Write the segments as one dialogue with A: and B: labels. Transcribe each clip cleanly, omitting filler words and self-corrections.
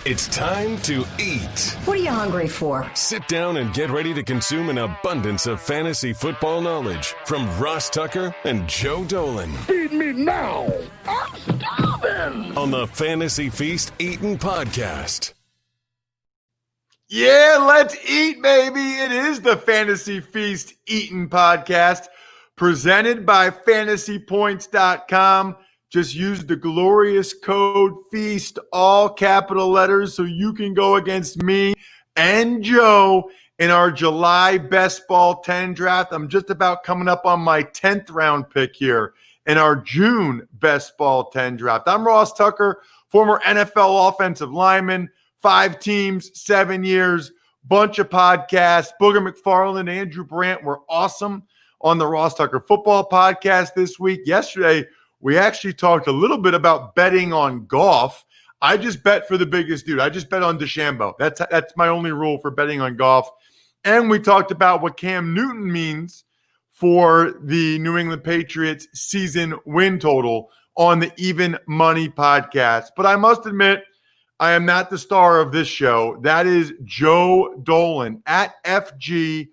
A: It's time to eat.
B: What are you hungry for?
A: Sit down and get ready to consume an abundance of fantasy football knowledge from Ross Tucker and Joe Dolan.
C: Feed me now. I'm starving.
A: On the Fantasy Feast Eatin' Podcast.
D: Yeah, let's eat, baby. It is the Fantasy Feast Eatin' Podcast presented by fantasypoints.com. Just use the glorious code FEAST, all capital letters, so you can go against me and Joe in our July Best Ball 10 draft. I'm just about coming up on my 10th round pick here in our June Best Ball 10 draft. I'm Ross Tucker, former NFL offensive lineman, 5 teams, 7 years, bunch of podcasts. Booger McFarland, Andrew Brandt were awesome on the Ross Tucker Football Podcast this week. Yesterday, we actually talked a little bit about betting on golf. I just bet for the biggest dude. I just bet on DeChambeau. That's my only rule for betting on golf. And we talked about what Cam Newton means for the New England Patriots season win total on the Even Money Podcast. But I must admit, I am not the star of this show. That is Joe Dolan at FG_Dolan.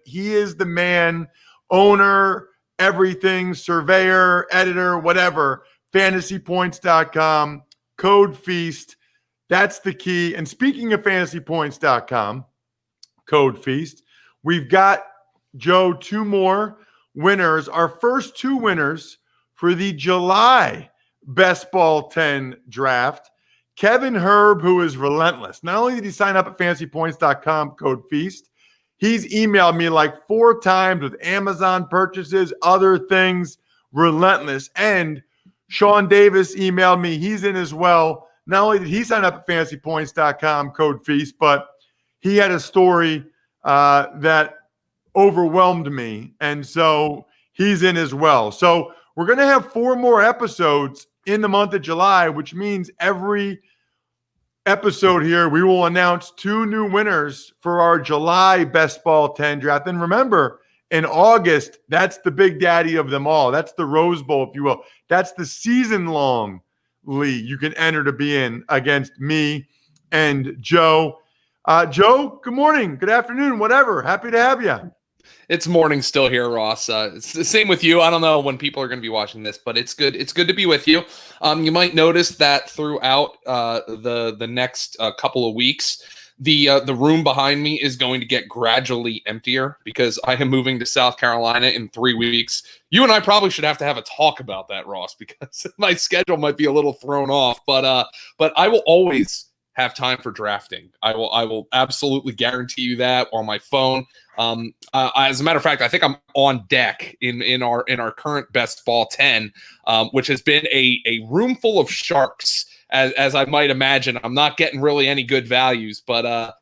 D: He is the man, owner, everything, surveyor, editor, whatever, fantasypoints.com, code FEAST. That's the key. And speaking of fantasypoints.com, code FEAST, we've got, Joe, 2 more winners. Our first 2 winners for the July Best Ball 10 draft. Kevin Herb, who is relentless. Not only did he sign up at fantasypoints.com, code FEAST, he's emailed me like 4 times with Amazon purchases, other things, relentless. And Sean Davis emailed me. He's in as well. Not only did he sign up at fantasypoints.com, code FEAST, but he had a story that overwhelmed me. And so he's in as well. So we're going to have 4 more episodes in the month of July, which means every episode here, we will announce 2 new winners for our July Best Ball 10 draft. And remember, in August, that's the big daddy of them all. That's the Rose Bowl, if you will. That's the season-long league you can enter to be in against me and Joe. Joe, good morning, good afternoon, whatever. Happy to have you.
E: It's morning still here, Ross. It's the same with you. I don't know when people are going to be watching this, but it's good. It's good to be with you. You might notice that throughout the next couple of weeks, the room behind me is going to get gradually emptier because I am moving to South Carolina in 3 weeks. You and I probably should have to have a talk about that, Ross, because my schedule might be a little thrown off. But I will always have time for drafting. I will absolutely guarantee you that on my phone. As a matter of fact, I think I'm on deck in our current Best Ball 10, which has been a room full of sharks, as I might imagine. I'm not getting really any good values, but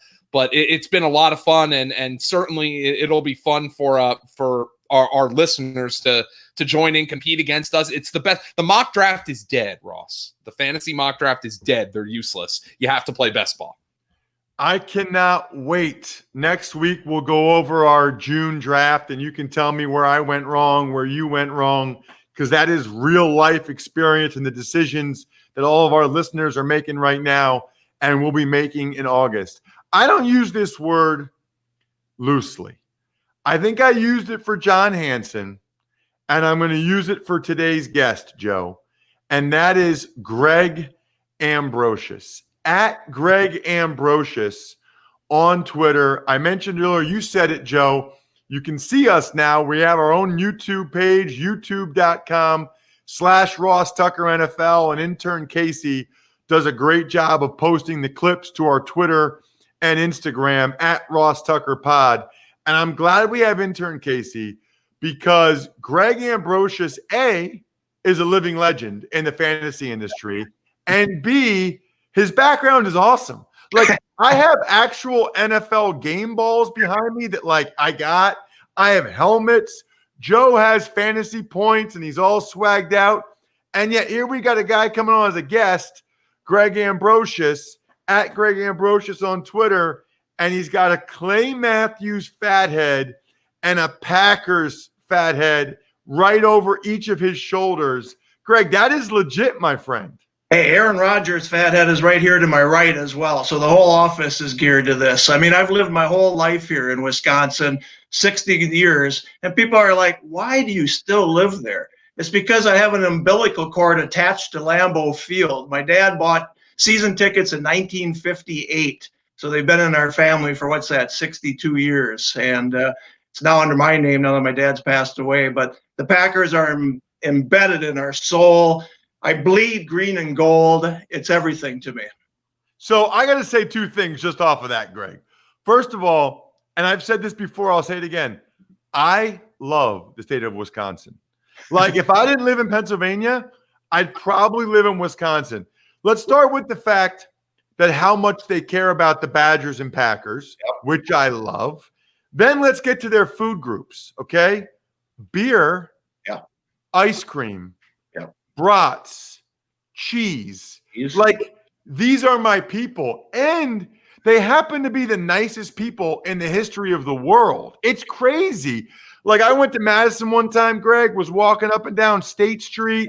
E: it's been a lot of fun, and certainly it'll be fun for our listeners to join in, compete against us. It's the best. The mock draft is dead, Ross. The fantasy mock draft is dead. They're useless. You have to play best ball.
D: I cannot wait. Next week, we'll go over our June draft, and you can tell me where I went wrong, where you went wrong, because that is real life experience and the decisions that all of our listeners are making right now and will be making in August. I don't use this word loosely. I think I used it for John Hansen, and I'm going to use it for today's guest, Joe, and that is Greg Ambrosius. At Greg Ambrosius on Twitter. I mentioned earlier, you said it, Joe. You can see us now. We have our own YouTube page, youtube.com/Ross Tucker NFL, and intern Casey does a great job of posting the clips to our Twitter and Instagram at Ross Tucker Pod. And I'm glad we have intern Casey because Greg Ambrosius, A, is a living legend in the fantasy industry, and B, his background is awesome. Like, I have actual NFL game balls behind me that, like, I have helmets. Joe has fantasy points, and he's all swagged out. And yet here we got a guy coming on as a guest, Greg Ambrosius, at Greg Ambrosius on Twitter, and he's got a Clay Matthews fat head and a Packers fat head right over each of his shoulders. Greg, that is legit, my friend.
B: Hey, Aaron Rodgers, fathead, is right here to my right as well. So the whole office is geared to this. I mean, I've lived my whole life here in Wisconsin, 60 years, and people are like, why do you still live there? It's because I have an umbilical cord attached to Lambeau Field. My dad bought season tickets in 1958. So they've been in our family for, 62 years. And it's now under my name now that my dad's passed away. But the Packers are embedded in our soul. I bleed green and gold. It's everything to me.
D: So I got to say two things just off of that, Greg. First of all, and I've said this before, I'll say it again. I love the state of Wisconsin. Like, if I didn't live in Pennsylvania, I'd probably live in Wisconsin. Let's start with the fact that how much they care about the Badgers and Packers, which I love. Then let's get to their food groups, okay? Beer, ice cream, brats, cheese. Like, these are my people. And they happen to be the nicest people in the history of the world. It's crazy. Like, I went to Madison one time, Greg, was walking up and down State Street.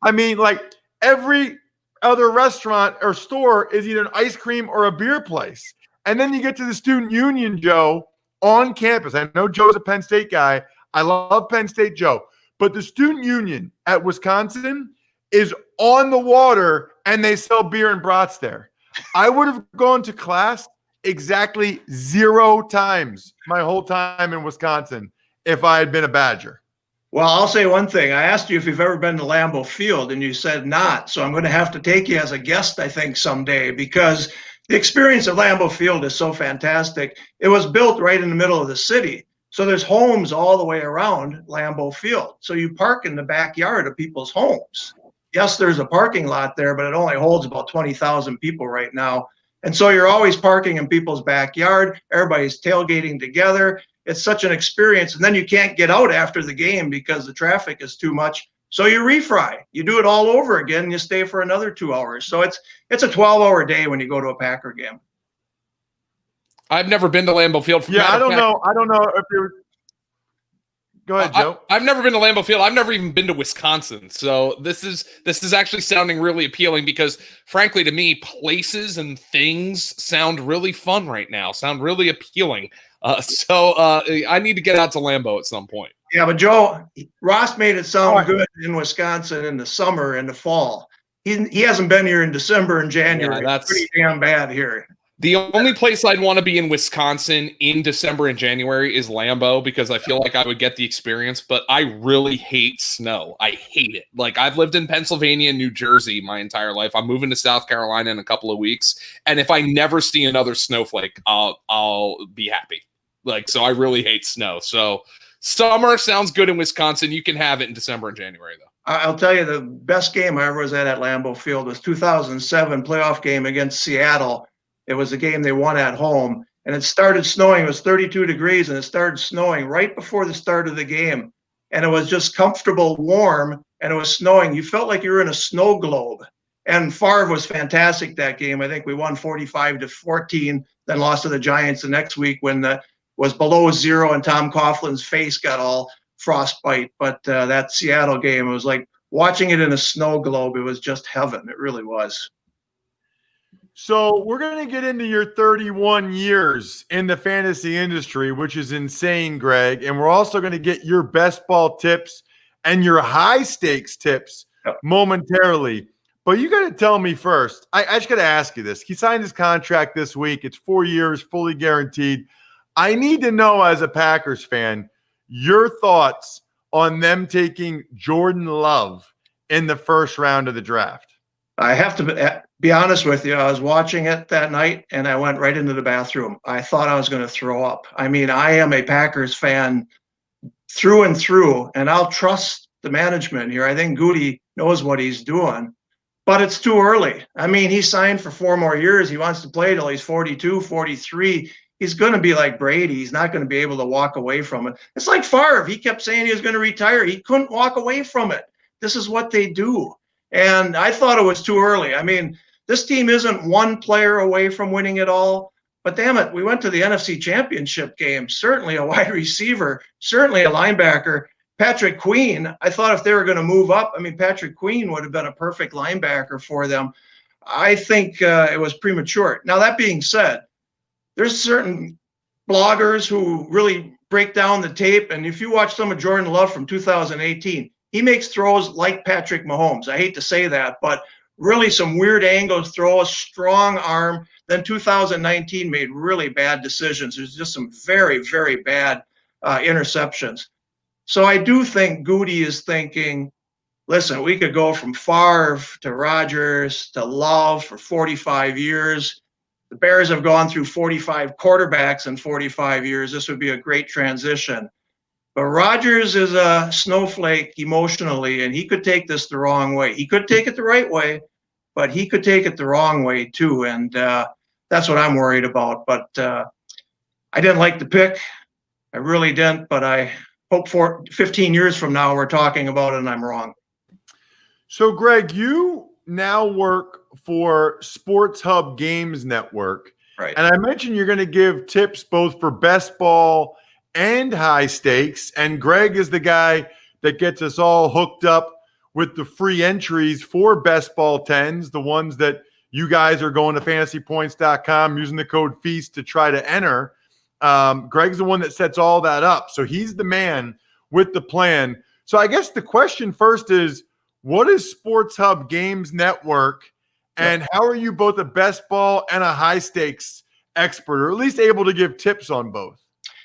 D: I mean, like, every other restaurant or store is either an ice cream or a beer place. And then you get to the student union, Joe, on campus. I know Joe's a Penn State guy. I love Penn State Joe. But the student union at Wisconsin is on the water, and they sell beer and brats there. I would have gone to class exactly 0 times my whole time in Wisconsin if I had been a Badger.
B: Well, I'll say one thing. I asked you if you've ever been to Lambeau Field, and you said not. So I'm going to have to take you as a guest, I think, someday, because the experience of Lambeau Field is so fantastic. It was built right in the middle of the city. So there's homes all the way around Lambeau Field. So you park in the backyard of people's homes. Yes, there's a parking lot there, but it only holds about 20,000 people right now. And so you're always parking in people's backyard. Everybody's tailgating together. It's such an experience. And then you can't get out after the game because the traffic is too much. So you refry. You do it all over again, and you stay for another 2 hours. So it's a 12-hour day when you go to a Packer game.
E: I've never been to Lambeau Field.
D: I don't know if you're. Go ahead, Joe.
E: I've never been to Lambeau Field. I've never even been to Wisconsin. So this is actually sounding really appealing because, frankly, to me, places and things sound really fun right now. Sound really appealing. So I need to get out to Lambeau at some point.
B: Yeah, but Joe, Ross made it sound good in Wisconsin in the summer and the fall. He hasn't been here in December and January. Yeah, that's pretty damn bad here.
E: The only place I'd want to be in Wisconsin in December and January is Lambeau because I feel like I would get the experience, but I really hate snow. I hate it. Like, I've lived in Pennsylvania and New Jersey my entire life. I'm moving to South Carolina in a couple of weeks, and if I never see another snowflake, I'll be happy. Like, so I really hate snow. So summer sounds good in Wisconsin. You can have it in December and January, though.
B: I'll tell you, the best game I ever was at Lambeau Field was 2007 playoff game against Seattle. It was a game they won at home, and it started snowing. It was 32 degrees, and it started snowing right before the start of the game. And it was just comfortable, warm, and it was snowing. You felt like you were in a snow globe. And Favre was fantastic that game. I think we won 45-14, then lost to the Giants the next week when it was below zero and Tom Coughlin's face got all frostbite. But that Seattle game, it was like watching it in a snow globe. It was just heaven. It really was.
D: So we're going to get into your 31 years in the fantasy industry, which is insane, Greg. And we're also going to get your best ball tips and your high stakes tips momentarily. But you got to tell me first, I just got to ask you this. He signed his contract this week. It's 4 years, fully guaranteed. I need to know, as a Packers fan, your thoughts on them taking Jordan Love in the first round of the draft.
B: I have to be honest with you. I was watching it that night, and I went right into the bathroom. I thought I was going to throw up. I mean, I am a Packers fan through and through, and I'll trust the management here. I think Goody knows what he's doing, but it's too early. I mean, he signed for 4 more years. He wants to play till he's 42, 43. He's going to be like Brady. He's not going to be able to walk away from it. It's like Favre. He kept saying he was going to retire. He couldn't walk away from it. This is what they do. And I thought it was too early. I mean, this team isn't one player away from winning it all, but damn it, we went to the NFC Championship game. Certainly a wide receiver, certainly a linebacker. Patrick Queen, I thought if they were going to move up, I mean, Patrick Queen would have been a perfect linebacker for them. I think it was premature. Now, that being said, there's certain bloggers who really break down the tape. And if you watch some of Jordan Love from 2018, he makes throws like Patrick Mahomes. I hate to say that, but really some weird angles, throw a strong arm. Then 2019 made really bad decisions. There's just some very, very bad interceptions. So I do think Goody is thinking, listen, we could go from Favre to Rodgers to Love for 45 years. The Bears have gone through 45 quarterbacks in 45 years. This would be a great transition. But Rodgers is a snowflake emotionally, and he could take this the wrong way. He could take it the right way, but he could take it the wrong way too. And that's what I'm worried about. But I didn't like the pick. I really didn't. But I hope for 15 years from now we're talking about it and I'm wrong.
D: So, Greg, you now work for Sports Hub Games Network.
B: Right.
D: And I mentioned you're going to give tips both for best ball and high stakes. And Greg is the guy that gets us all hooked up with the free entries for best ball 10s, the ones that you guys are going to fantasypoints.com using the code FEAST to try to enter. Greg's the one that sets all that up. So he's the man with the plan. So I guess the question first is, what is Sports Hub Games Network, and how are you both a best ball and a high stakes expert, or at least able to give tips on both?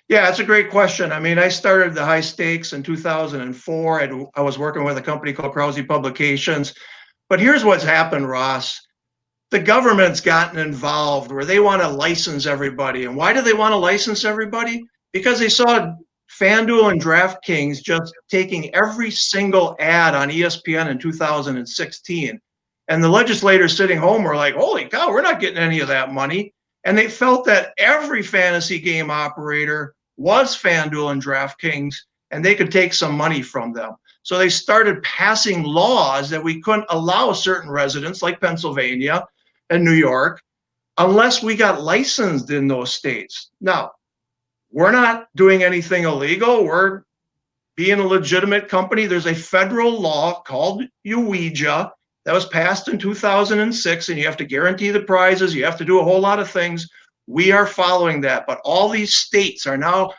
B: Yeah, it's a great question. I mean, I started the high stakes in 2004. I was working with a company called Krause Publications. But here's what's happened, Ross. The government's gotten involved where they want to license everybody. And why do they want to license everybody? Because they saw FanDuel and DraftKings just taking every single ad on ESPN in 2016. And the legislators sitting home were like, holy cow, we're not getting any of that money. And they felt that every fantasy game operator was FanDuel and DraftKings, and they could take some money from them. So they started passing laws that we couldn't allow certain residents like Pennsylvania and New York unless we got licensed in those states. Now, we're not doing anything illegal. We're being a legitimate company. There's a federal law called UWEJA that was passed in 2006, and you have to guarantee the prizes. You have to do a whole lot of things. We are following that. But all these states are now,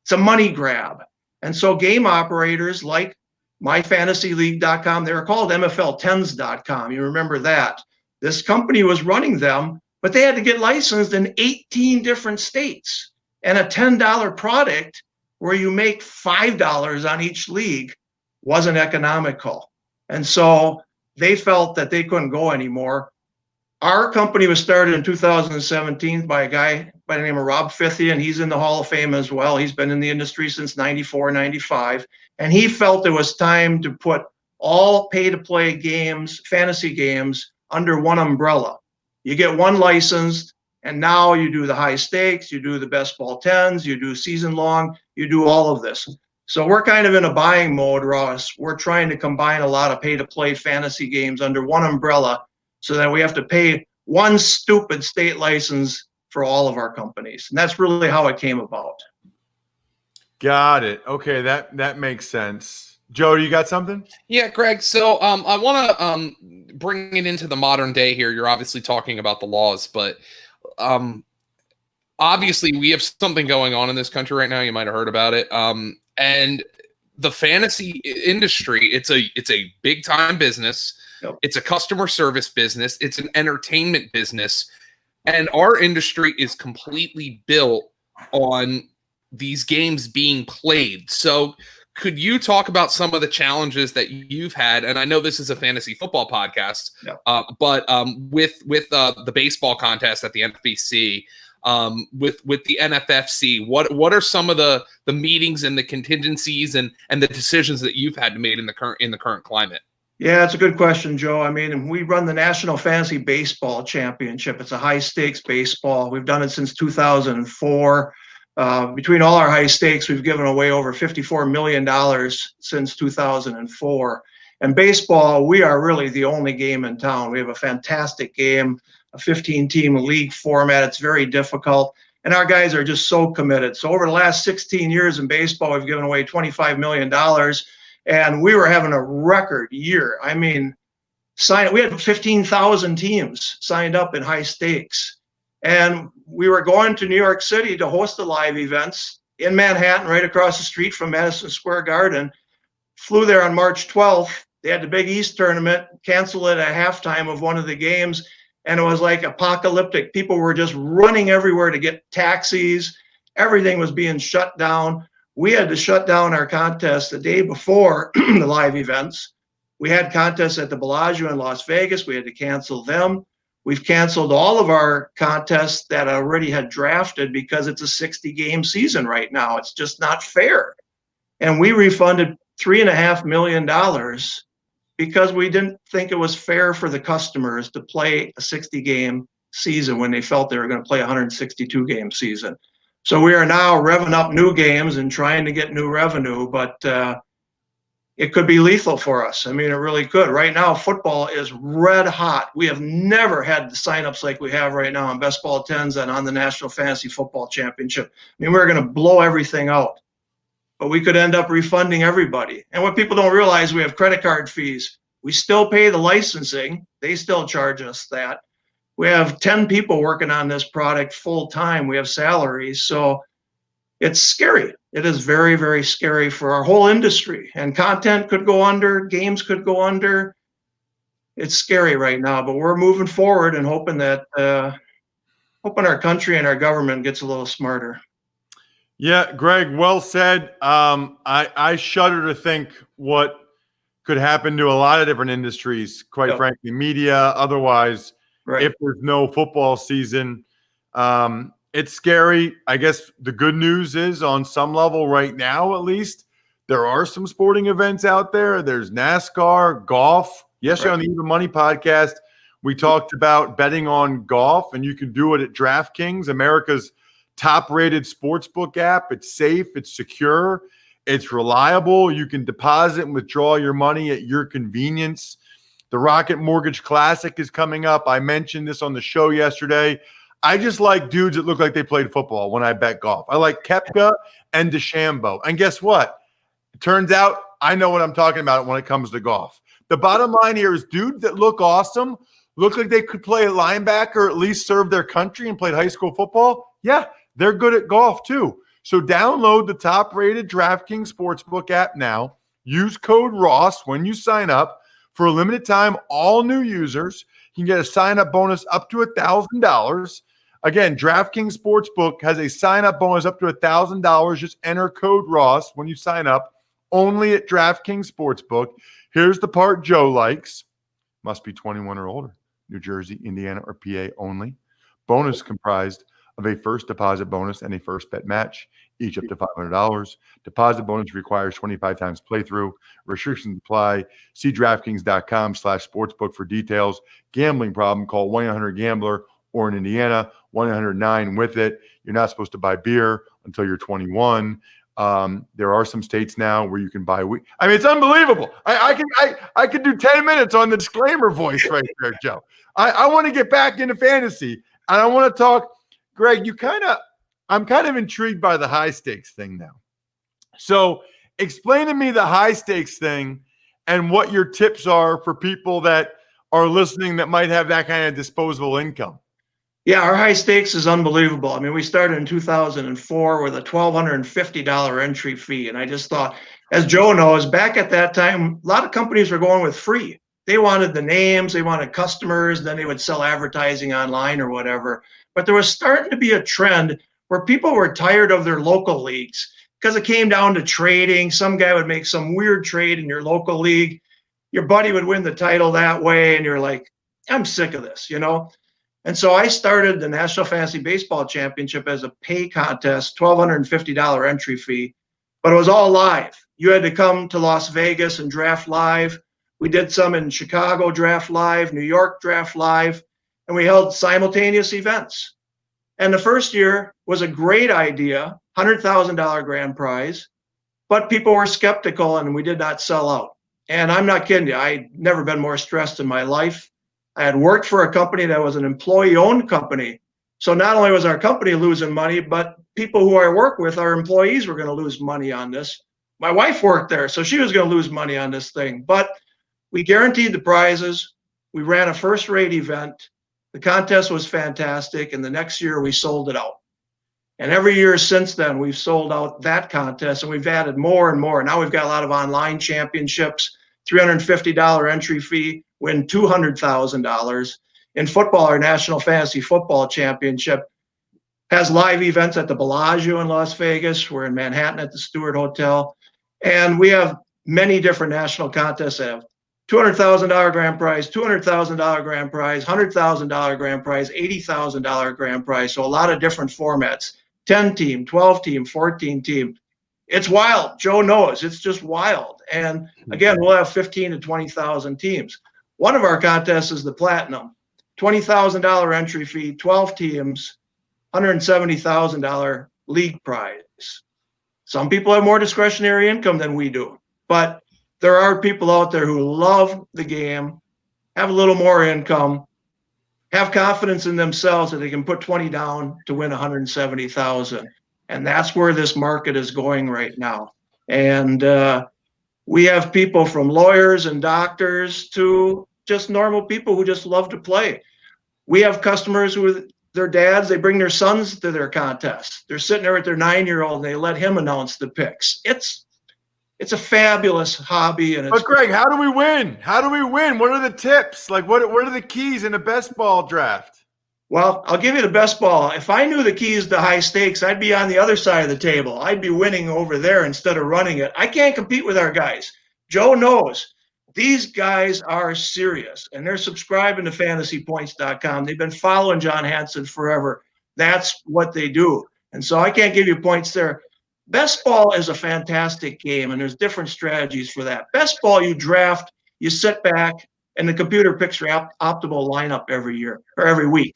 B: it's a money grab. And so game operators like myfantasyleague.com, they were called MFL10s.com. You remember that. This company was running them, but they had to get licensed in 18 different states. And a $10 product where you make $5 on each league wasn't economical. And so they felt that they couldn't go anymore. Our company was started in 2017 by a guy by the name of Rob Fithian. He's in the Hall of Fame as well. He's been in the industry since 94, 95. And he felt it was time to put all pay-to-play games, fantasy games, under one umbrella. You get one licensed, and now you do the high stakes, you do the best ball 10s, you do season long, you do all of this. So we're kind of in a buying mode, Ross. We're trying to combine a lot of pay-to-play fantasy games under one umbrella so that we have to pay one stupid state license for all of our companies. And that's really how it came about.
D: Got it. Okay, that makes sense. Joe, you got something?
E: Yeah, Greg. So I want to bring it into the modern day here. You're obviously talking about the laws, but obviously we have something going on in this country right now. You might have heard about it. And the fantasy industry, it's a big time business.
B: Yep.
E: It's a customer service business. It's an entertainment business. And our industry is completely built on these games being played. So could you talk about some of the challenges that you've had? And I know this is a fantasy football podcast, but with the baseball contest at the NFBC, with the NFFC, what are some of the meetings and the contingencies and the decisions that you've had to make in the current climate?
B: Yeah, it's a good question, Joe. I mean, we run the National Fantasy Baseball Championship. It's a high stakes baseball. We've done it since 2004. Between all our high stakes, we've given away over $54 million since 2004. And baseball, we are really the only game in town. We have a fantastic game, a 15-team league format. It's very difficult. And our guys are just so committed. So over the last 16 years in baseball, we've given away $25 million. And we were having a record year. I mean, we had 15,000 teams signed up in high stakes. And we were going to New York City to host the live events in Manhattan, right across the street from Madison Square Garden. Flew there on March 12th. They had the Big East tournament, canceled it at halftime of one of the games. And it was like apocalyptic. People were just running everywhere to get taxis. Everything was being shut down. We had to shut down our contest the day before the live events. We had contests at the Bellagio in Las Vegas. We had to cancel them. We've canceled all of our contests that already had drafted because it's a 60-game season right now. It's just not fair. And we refunded $3.5 million because we didn't think it was fair for the customers to play a 60-game season when they felt they were going to play a 162-game season. So we are now revving up new games and trying to get new revenue, but it could be lethal for us. I mean, it really could. Right now, football is red hot. We have never had the signups like we have right now on Best Ball 10s and on the National Fantasy Football Championship. I mean, we're going to blow everything out, but we could end up refunding everybody. And what people don't realize, we have credit card fees. We still pay the licensing. They still charge us that. We have 10 people working on this product full time. We have salaries. So it's scary. It is very, very scary for our whole industry. And content could go under, games could go under. It's scary right now, but we're moving forward and hoping that hoping our country and our government gets a little smarter.
D: Yeah, Greg, well said. I shudder to think what could happen to a lot of different industries, quite frankly, media, otherwise, if there's no football season. It's scary. I guess the good news is on some level right now, at least, there are some sporting events out there. There's NASCAR, golf. Yesterday on the Even Money podcast, we talked about betting on golf, and you can do it at DraftKings, America's top-rated sportsbook app. It's safe. It's secure. It's reliable. You can deposit and withdraw your money at your convenience. The Rocket Mortgage Classic is coming up. I mentioned this on the show yesterday. I just like dudes that look like they played football when I bet golf. I like Koepka and DeChambeau. And guess what? It turns out I know what I'm talking about when it comes to golf. The bottom line here is dudes that look awesome, look like they could play a linebacker or at least serve their country and played high school football. Yeah, they're good at golf too. So download the top-rated DraftKings Sportsbook app now. Use code ROSS when you sign up. For a limited time, all new users can get a sign-up bonus up to $1,000. Again, DraftKings Sportsbook has a sign-up bonus up to $1,000. Just enter code ROSS when you sign up, only at DraftKings Sportsbook. Here's the part Joe likes. Must be 21 or older. New Jersey, Indiana, or PA only. Bonus comprised of a first deposit bonus and a first bet match, each up to $500. Deposit bonus requires 25 times playthrough. Restrictions apply. See DraftKings.com/sportsbook for details. Gambling problem, call 1-800-GAMBLER, or in Indiana, 1-800-9-WITH-IT. You're not supposed to buy beer until you're 21. There are some states now where you can buy weed. I mean, it's unbelievable. I could do 10 minutes on the disclaimer voice right there, Joe. I want to get back into fantasy, and I want to talk. Greg, I'm kind of intrigued by the high stakes thing now. So explain to me the high stakes thing and what your tips are for people that are listening that might have that kind of disposable income.
B: Yeah, our high stakes is unbelievable. I mean, we started in 2004 with a $1,250 entry fee. And I just thought, as Joe knows, back at that time, a lot of companies were going with free. They wanted the names, they wanted customers, then they would sell advertising online or whatever. But there was starting to be a trend where people were tired of their local leagues because it came down to trading. Some guy would make some weird trade in your local league. Your buddy would win the title that way. And you're like, I'm sick of this, you know? And so I started the National Fantasy Baseball Championship as a pay contest, $1,250 entry fee, but it was all live. You had to come to Las Vegas and draft live. We did some in Chicago, draft live, New York, draft live, and we held simultaneous events. And the first year was a great idea, $100,000 grand prize, but people were skeptical and we did not sell out. And I'm not kidding you. I'd never been more stressed in my life. I had worked for a company that was an employee-owned company So not only was our company losing money, but people who I work with, our employees, were going to lose money on this. My wife worked there, so she was going to lose money on this thing. But we guaranteed the prizes. We ran a first-rate event. The contest was fantastic, and the next year we sold it out. And every year since then, we've sold out that contest, and we've added more and more. Now we've got a lot of online championships, $350 entry fee, win $200,000. In football, our National Fantasy Football Championship has live events at the Bellagio in Las Vegas. We're in Manhattan at the Stewart Hotel. And we have many different national contests that have $200,000 grand prize, $200,000 grand prize, $100,000 grand prize, $80,000 grand prize. So a lot of different formats, 10 team, 12 team, 14 team. It's wild. Joe knows it's just wild. And again, we'll have 15 to 20,000 teams. One of our contests is the Platinum, $20,000 entry fee, 12 teams, $170,000 league prize. Some people have more discretionary income than we do, but there are people out there who love the game, have a little more income, have confidence in themselves that they can put 20 down to win 170,000. And that's where this market is going right now. And we have people from lawyers and doctors to just normal people who just love to play. We have customers who, their dads, they bring their sons to their contests. They're sitting there with their 9-year-old and they let him announce the picks. It's a fabulous hobby. And it's,
D: but Greg, how do we win? How do we win? What are the tips? Like, what are the keys in a best ball draft?
B: well, I'll give you the best ball. If I knew the keys to high stakes, I'd be on the other side of the table. I'd be winning over there instead of running it. I can't compete with our guys. Joe knows these guys are serious, and they're subscribing to fantasypoints.com. They've been following John Hansen forever. That's what they do. And so I can't give you points there. Best ball is a fantastic game, and there's different strategies for that. Best ball, you draft, you sit back, and the computer picks your optimal lineup every year or every week.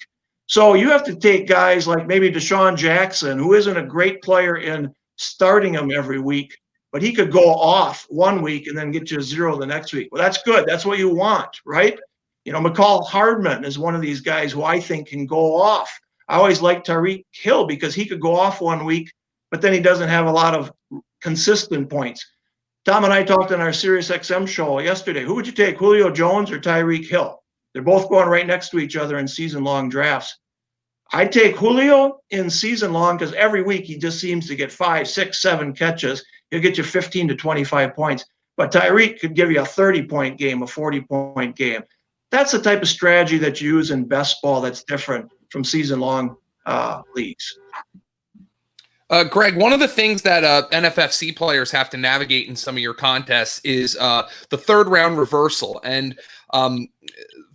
B: So you have to take guys like maybe Deshaun Jackson, who isn't a great player in starting him every week, but he could go off one week and then get you a 0 the next week. Well, that's good. That's what you want, right? You know, McCall Hardman is one of these guys who I think can go off. I always like Tyreek Hill because he could go off one week, but then he doesn't have a lot of consistent points. Tom and I talked on our SiriusXM show yesterday. Who would you take, Julio Jones or Tyreek Hill? They're both going right next to each other in season-long drafts. I'd take Julio in season-long because every week he just seems to get 5, 6, 7 catches. He'll get you 15 to 25 points. But Tyreek could give you a 30-point game, a 40-point game. That's the type of strategy that you use in best ball that's different from season-long leagues.
E: Greg, one of the things that NFFC players have to navigate in some of your contests is the third-round reversal. And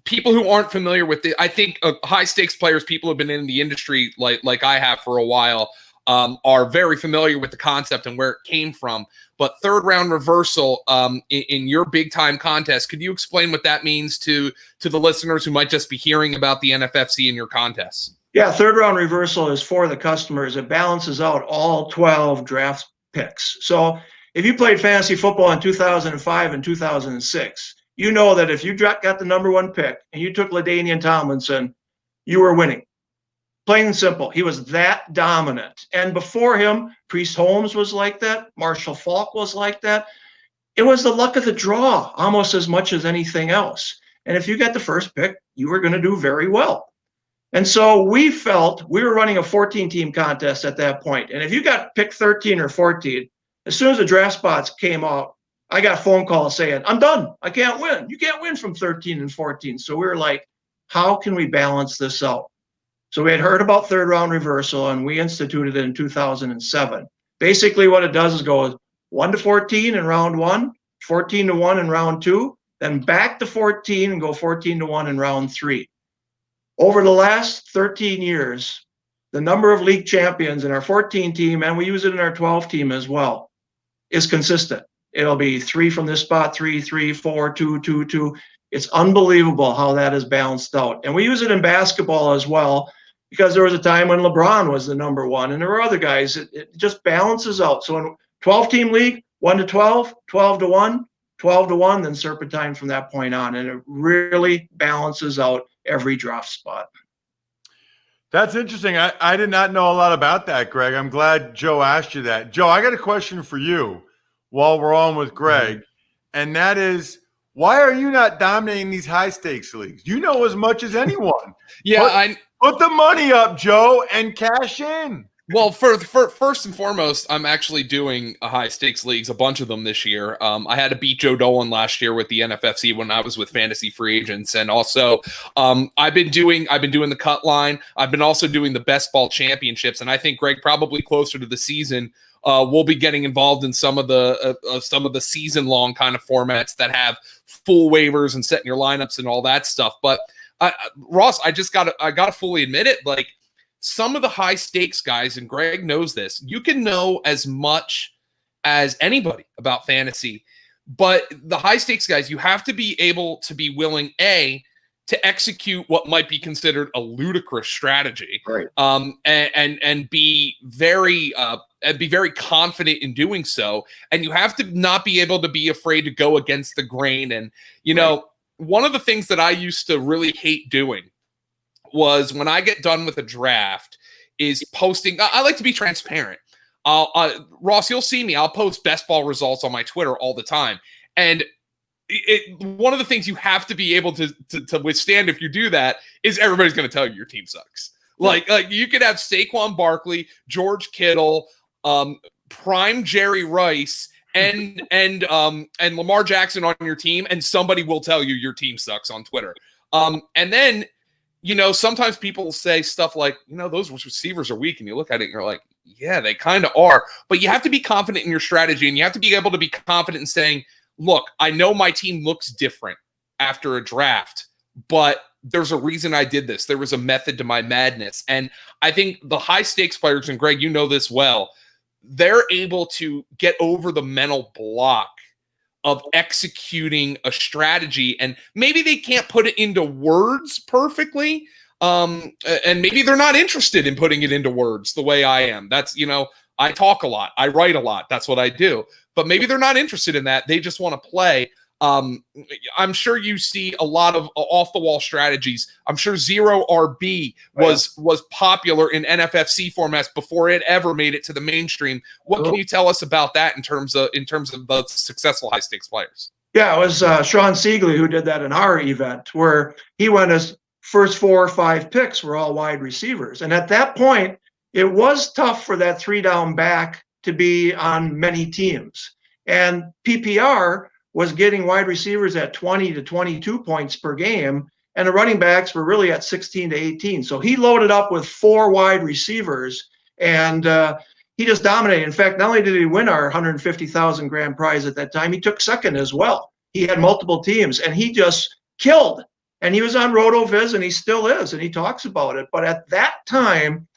E: people who aren't familiar with it, I think high-stakes players, people who have been in the industry like I have for a while, are very familiar with the concept and where it came from. But third-round reversal in your big-time contest, could you explain what that means to the listeners who might just be hearing about the NFFC in your contests?
B: Yeah, third-round reversal is for the customers. It balances out all 12 draft picks. So if you played fantasy football in 2005 and 2006, you know that if you got the number 1 pick and you took LaDainian Tomlinson, you were winning. Plain and simple. He was that dominant. And before him, Priest Holmes was like that. Marshall Faulk was like that. It was the luck of the draw almost as much as anything else. And if you got the first pick, you were going to do very well. And so we felt we were running a 14-team contest at that point. And if you got pick 13 or 14, as soon as the draft spots came out, I got a phone call saying, I'm done. I can't win. You can't win from 13 and 14. So we were like, how can we balance this out? So we had heard about third-round reversal, and we instituted it in 2007. Basically what it does is go 1 to 14 in round 1, 14 to 1 in round 2, then back to 14 and go 14 to 1 in round 3. Over the last 13 years, the number of league champions in our 14 team, and we use it in our 12 team as well, is consistent. It'll be 3 from this spot, 3, 3, 4, 2, 2, 2. It's unbelievable how that is balanced out. And we use it in basketball as well, because there was a time when LeBron was the number 1, and there were other guys. It just balances out. So in 12-team league, 1 to 12, 12 to 1, 12 to 1, then serpentine from that point on. And it really balances out every draft spot.
D: That's interesting. I did not know a lot about that, Greg. I'm glad Joe asked you that. Joe, I got a question for you while we're on with Greg, and that is, why are you not dominating these high stakes leagues? You know as much as anyone. Put the money up, Joe, and cash in.
E: Well, for first and foremost, I'm actually doing a high stakes leagues, a bunch of them this year. I had to beat Joe Dolan last year with the NFFC when I was with Fantasy Free Agents, and also I've been doing the cut line. I've been also doing the best ball championships, and I think, Greg, probably closer to the season, we'll be getting involved in some of the season long kind of formats that have full waivers and setting your lineups and all that stuff. But Ross, I gotta fully admit it, like, some of the high stakes guys, and Greg knows this, you can know as much as anybody about fantasy, but the high stakes guys, you have to be able to be willing, A, to execute what might be considered a ludicrous strategy,
B: right?
E: And be very confident in doing so. And you have to not be able to be afraid to go against the grain. And, you know, one of the things that I used to really hate doing was, when I get done with a draft, is posting. I like to be transparent. Ross, you'll see me. I'll post best ball results on my Twitter all the time. And one of the things you have to be able to withstand if you do that is everybody's going to tell you your team sucks. Like you could have Saquon Barkley, George Kittle, prime Jerry Rice, and Lamar Jackson on your team, and somebody will tell you your team sucks on Twitter. And then, you know, sometimes people say stuff like, you know, those receivers are weak, and you look at it and you're like, yeah, they kind of are. But you have to be confident in your strategy, and you have to be able to be confident in saying, look, I know my team looks different after a draft, but there's a reason I did this. There was a method to my madness. And I think the high stakes players, and Greg, you know this well, they're able to get over the mental block of executing a strategy, and maybe they can't put it into words perfectly. And maybe they're not interested in putting it into words the way I am. That's, you know, I talk a lot, I write a lot. That's what I do. But maybe they're not interested in that. They just want to play. I'm sure you see a lot of off-the-wall strategies. I'm sure zero RB was popular in NFFC formats before it ever made it to the mainstream. What can you tell us about that in terms of the successful high-stakes players?
B: Yeah, it was Sean Siegley who did that in our event, where he went his first 4 or 5 picks were all wide receivers. And at that point, it was tough for that 3-down back to be on many teams. And PPR was getting wide receivers at 20 to 22 points per game, and the running backs were really at 16 to 18. So he loaded up with 4 wide receivers, and he just dominated. In fact, not only did he win our 150,000 grand prize at that time, he took second as well. He had multiple teams, and he just killed. And he was on RotoViz, and he still is, and he talks about it. But at that time,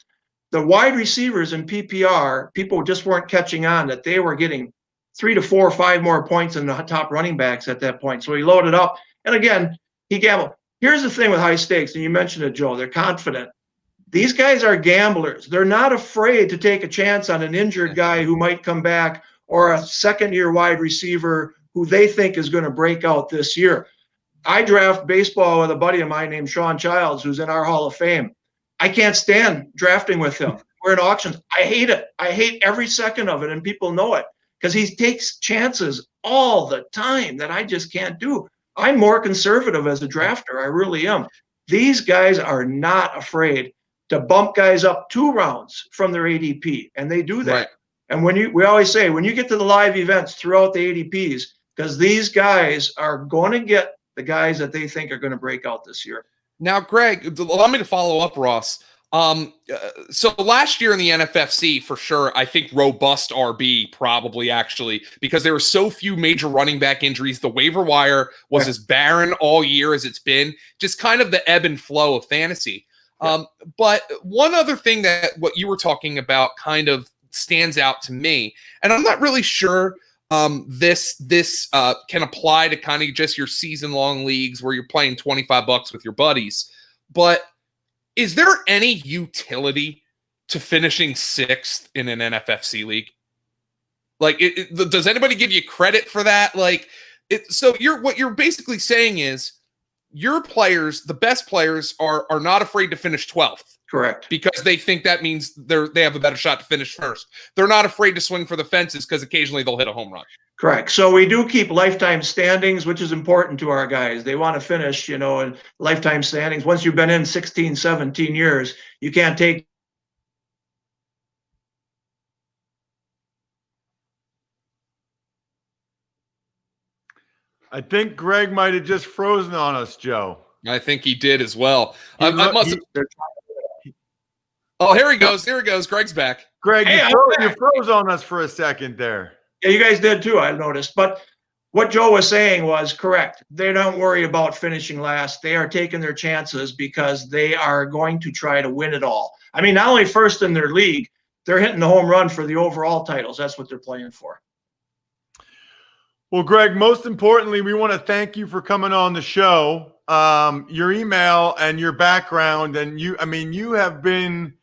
B: the wide receivers in PPR, people just weren't catching on that they were getting 3 to 4 or 5 more points than the top running backs at that point. So he loaded up. And again, he gambled. Here's the thing with high stakes, and you mentioned it, Joe, they're confident. These guys are gamblers. They're not afraid to take a chance on an injured guy who might come back, or a second-year wide receiver who they think is going to break out this year. I draft baseball with a buddy of mine named Sean Childs, who's in our Hall of Fame. I can't stand drafting with him. We're in auctions. I hate it. I hate every second of it, and people know it, because he takes chances all the time that I just can't do. I'm more conservative as a drafter. I really am. These guys are not afraid to bump guys up 2 rounds from their ADP, and they do that. Right. And we always say, when you get to the live events throughout the ADPs, because these guys are going to get the guys that they think are going to break out this year.
E: Now, Greg, allow me to follow up, Ross. So last year in the NFFC, for sure, I think robust RB probably, actually, because there were so few major running back injuries. The waiver wire was as barren all year as it's been, just kind of the ebb and flow of fantasy. But one other thing that what you were talking about kind of stands out to me, and I'm not really sure this can apply to kind of just your season-long leagues where you're playing $25 with your buddies, but is there any utility to finishing 6th in an NFFC league? Like, does anybody give you credit for that? Like, so what you're basically saying is, your players, the best players, are not afraid to finish 12th.
B: Correct.
E: Because they think that means they have a better shot to finish first. They're not afraid to swing for the fences because occasionally they'll hit a home run.
B: Correct. So we do keep lifetime standings, which is important to our guys. They want to finish, in lifetime standings. Once you've been in 16, 17 years, you can't take.
D: I think Greg might have just frozen on us, Joe.
E: I think he did as well.
D: Oh,
E: here he goes. Here he goes. Greg's back.
D: Greg, you froze on us for a second there.
B: Yeah, you guys did too, I noticed. But what Joe was saying was correct. They don't worry about finishing last. They are taking their chances because they are going to try to win it all. I mean, not only first in their league, they're hitting the home run for the overall titles. That's what they're playing for.
D: Well, Greg, most importantly, we want to thank you for coming on the show. Your email and your background, and you have been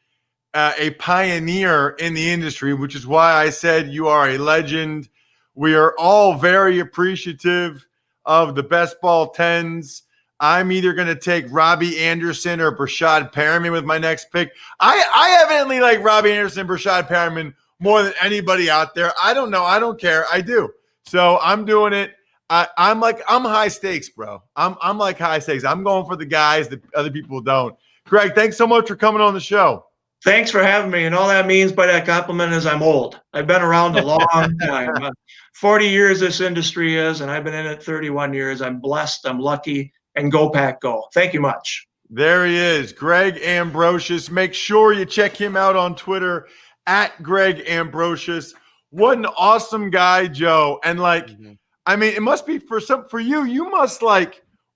D: a pioneer in the industry, which is why I said you are a legend. We are all very appreciative of the best ball 10s. I'm either going to take Robbie Anderson or Brashad Perriman with my next pick. I evidently like Robbie Anderson, Brashad Perriman more than anybody out there. I don't know. I don't care. I do. So I'm doing it. I'm high stakes, bro. I'm like high stakes. I'm going for the guys that other people don't. Greg, thanks so much for coming on the show.
B: Thanks for having me. And all that means by that compliment is I'm old. I've been around a long time. 40 years this industry is, and I've been in it 31 years. I'm blessed. I'm lucky. And go Pack Go. Thank you much.
D: There he is, Greg Ambrosius. Make sure you check him out on Twitter at Greg Ambrosius. What an awesome guy, Joe. And I mean, it must be for you. You must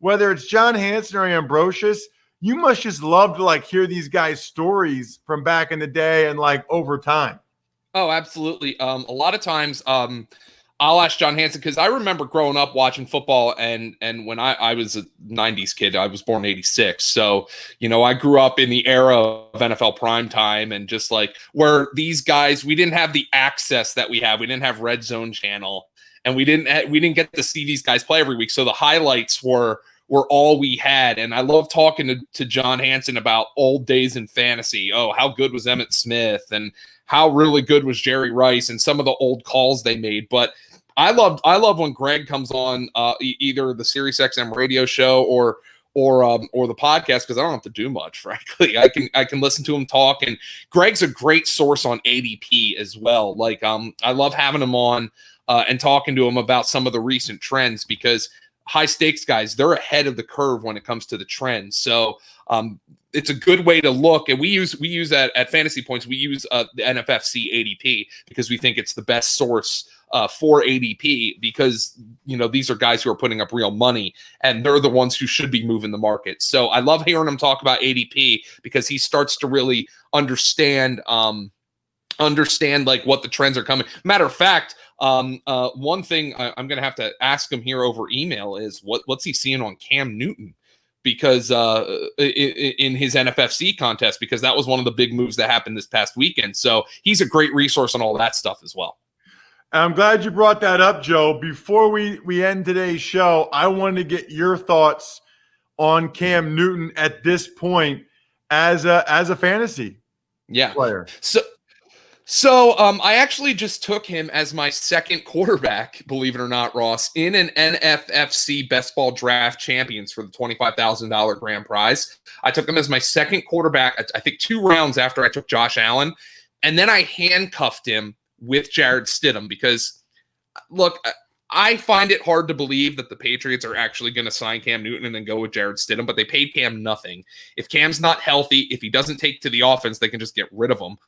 D: whether it's John Hanson or Ambrosius, you must just love to hear these guys' stories from back in the day and over time.
E: Oh, absolutely. A lot of times, I'll ask John Hanson because I remember growing up watching football, and when I was a 90s kid, I was born in 86. So, I grew up in the era of NFL primetime and just where these guys, we didn't have the access that we have. We didn't have Red Zone Channel, and we didn't get to see these guys play every week. So the highlights were all we had. And I love talking to John Hanson about old days in fantasy. Oh, how good was Emmitt Smith and how really good was Jerry Rice and some of the old calls they made. But I love when Greg comes on either the SiriusXM radio show or the podcast because I don't have to do much, frankly. I can listen to him talk, and Greg's a great source on ADP as well. I love having him on and talking to him about some of the recent trends because high stakes guys, they're ahead of the curve when it comes to the trends. So it's a good way to look. And we use that at Fantasy Points. We use the NFFC ADP because we think it's the best source for ADP because, these are guys who are putting up real money and they're the ones who should be moving the market. So I love hearing him talk about ADP because he starts to really understand what the trends are coming. Matter of fact, one thing I'm going to have to ask him here over email is what's he seeing on Cam Newton? Because in his NFFC contest, because that was one of the big moves that happened this past weekend. So he's a great resource on all that stuff as well.
D: I'm glad you brought that up, Joe. Before we end today's show, I wanted to get your thoughts on Cam Newton at this point as a fantasy player.
E: So I actually just took him as my second quarterback, believe it or not, Ross, in an NFFC Best Ball Draft Champions for the $25,000 grand prize. I took him as my second quarterback, I think 2 rounds after I took Josh Allen. And then I handcuffed him with Jared Stidham because, look, I find it hard to believe that the Patriots are actually going to sign Cam Newton and then go with Jared Stidham, but they paid Cam nothing. If Cam's not healthy, if he doesn't take to the offense, they can just get rid of him.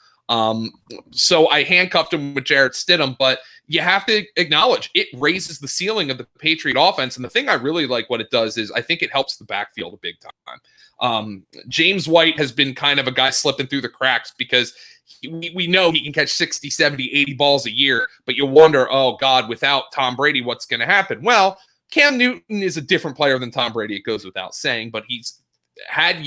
E: So I handcuffed him with Jared Stidham, but you have to acknowledge it raises the ceiling of the Patriot offense. And the thing I really like what it does is I think it helps the backfield a big time. James White has been kind of a guy slipping through the cracks because we know he can catch 60, 70, 80 balls a year, but you wonder, oh God, without Tom Brady, what's going to happen? Well, Cam Newton is a different player than Tom Brady. It goes without saying, but he's had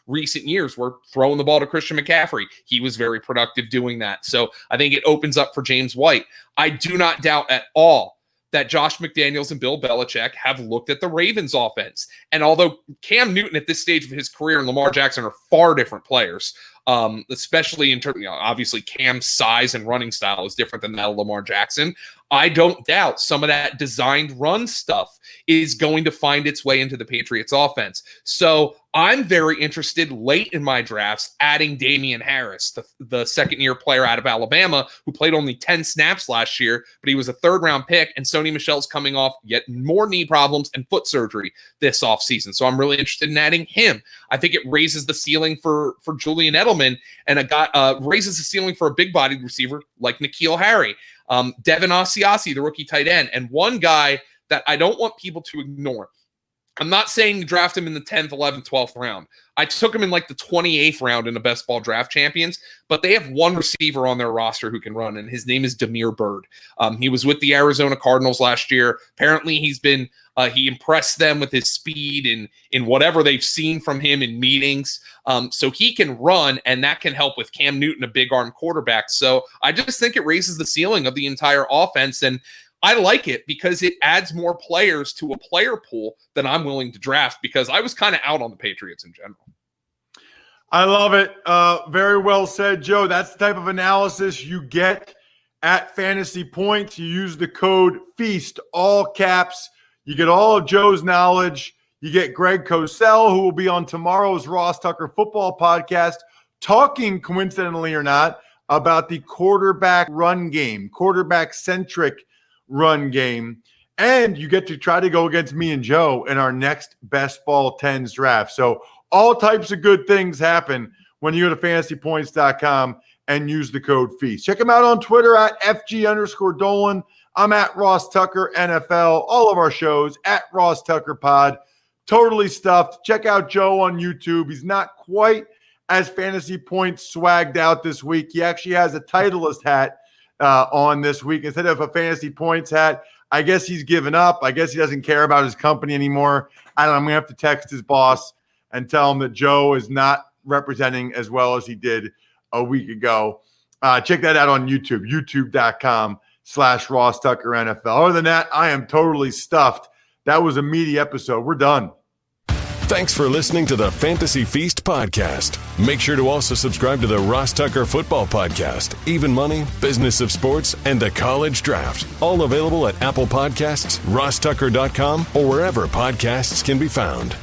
E: recent years, where throwing the ball to Christian McCaffrey. He was very productive doing that. So I think it opens up for James White. I do not doubt at all that Josh McDaniels and Bill Belichick have looked at the Ravens offense. And although Cam Newton at this stage of his career and Lamar Jackson are far different players, especially in terms, obviously Cam's size and running style is different than that of Lamar Jackson. I don't doubt some of that designed run stuff is going to find its way into the Patriots offense. So I'm very interested late in my drafts adding Damian Harris, the second-year player out of Alabama who played only 10 snaps last year, but he was a third-round pick, and Sony Michel's coming off yet more knee problems and foot surgery this offseason. So I'm really interested in adding him. I think it raises the ceiling for Julian Edelman, and raises the ceiling for a big-bodied receiver like N'Keal Harry. Devin Asiasi, the rookie tight end, and one guy that I don't want people to ignore. I'm not saying to draft him in the 10th, 11th, 12th round. I took him in like the 28th round in the Best Ball Draft Champions, but they have one receiver on their roster who can run, and his name is Damiere Byrd. He was with the Arizona Cardinals last year. Apparently he's been he impressed them with his speed in whatever they've seen from him in meetings. So he can run, and that can help with Cam Newton, a big arm quarterback. So I just think it raises the ceiling of the entire offense, and I like it because it adds more players to a player pool that I'm willing to draft, because I was kind of out on the Patriots in general.
D: I love it. Very well said, Joe. That's the type of analysis you get at Fantasy Points. You use the code FEAST, all caps. You get all of Joe's knowledge. You get Greg Cosell, who will be on tomorrow's Ross Tucker Football Podcast, talking, coincidentally or not, about the quarterback run game, quarterback-centric run game. And you get to try to go against me and Joe in our next Best Ball 10s draft. So all types of good things happen when you go to fantasypoints.com and use the code FEAST. Check him out on Twitter at FG_Dolan. I'm at Ross Tucker NFL. All of our shows at Ross Tucker Pod. Totally stuffed. Check out Joe on YouTube. He's not quite as Fantasy Points swagged out this week. He actually has a Titleist hat on this week instead of a Fantasy Points hat. I guess he's given up. I guess he doesn't care about his company anymore. I don't know. I'm going to have to text his boss and tell him that Joe is not representing as well as he did a week ago. Check that out on YouTube, youtube.com/Ross Tucker NFL. Other than that, I am totally stuffed. That was a meaty episode. We're done.
A: Thanks for listening to the Fantasy Feast podcast. Make sure to also subscribe to the Ross Tucker Football Podcast, Even Money, Business of Sports, and the College Draft. All available at Apple Podcasts, rosstucker.com, or wherever podcasts can be found.